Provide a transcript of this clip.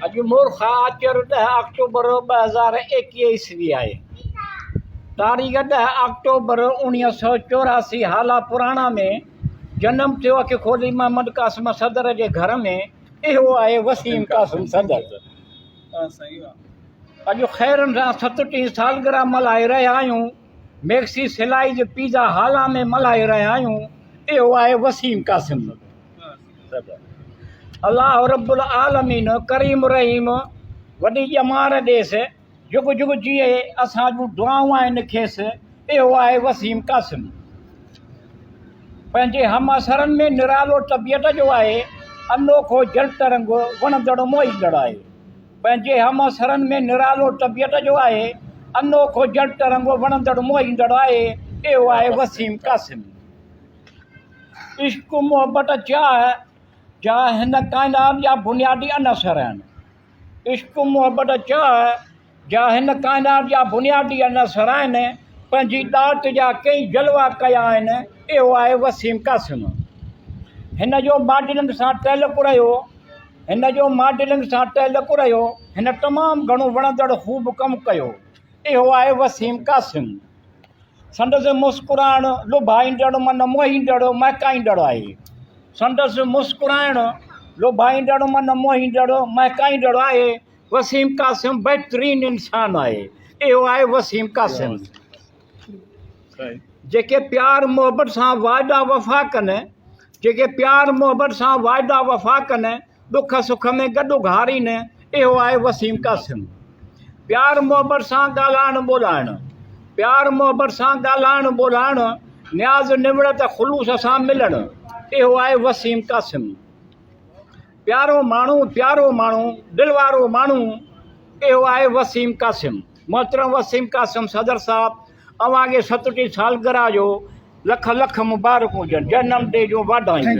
अॼु मोरखा आचर 10 अक्टूबर 2021 ईस्वी आहे। तारीख़ 10 अक्टूबर 1984 हाला पुराणा में जन्म थियो अखि खोली मोहम्मद कासिम सदर जे घर में। इहो आहे वसीम कासिम सदर। अॼु ख़ैरनि सां 37 सालगिरह मल्हाए रहिया आहियूं। मैक्सी सिलाई जे पिज़ा हाला में मल्हाए रहिया आहियूं। इहो आहे वसीम कासिम सदर। अल्लाह रब्बुल आलमीन करीम रहीम वॾी ॼमार ॾेसि जुग जुग जिए असां जूं दुआऊं आहिनि खेसि। इहो आहे वसीम कासिम। पंहिंजे हम असरनि में निरालो तबियत जो आहे। अनोखो जलत रंग वणंदड़ मोहींदड़ आहे। पंहिंजे हम असरनि में निरालो तबियत जो आहे। अनोखो जलत रंग वणंदड़ मोहींदड़ आहे। इहो आहे वसीम कासिम। इश्क मोहब्बत जा हिन काइनात जा बुनियादी अनसर आहिनि। इश्क मोहब्बत जा हिन काइनात जा बुनियादी अनसर आहिनि। पंहिंजी दात जा कई जलवा कया आहिनि। इहो आहे वसीम कासिम। हिन जो मॉडलिंग सां तइल्लुक़ु रहियो। हिन तमामु घणो वणंदड़ ख़ूब कमु कयो। इहो आहे वसीम कासिम। संदसि मुस्कुराइण लुभाईंदड़ मन मोहींदड़ महकाईंदड़ आहे। संदसि मुस्कुराइण लुभाईंदड़ मन मोहींदड़ महकाईंदड़ आहे। वसीम कासिम बहितरीन इंसान आहे। इहो आहे वसीम कासिम। जेके प्यार मोहब्बत सां वाइदा वफ़ा कनि दुख सुख में गॾु घारीनि। इहो आहे वसीम कासिम। प्यार मोहब्बत सां ॻाल्हाइण ॿोलाइण न्याज़ निवड़त ख़ुलूस सां मिलणु। इहो आहे वसीम कासिम। प्यारो माण्हू दिल वारो माण्हू। इहो आहे वसीम कासिम। मोहतरम वसीम कासिम सदर साहब, अव्हांखे 37 सालगिरह जो लख लख मुबारक हुजनि। जनम डे जो वाधायूं।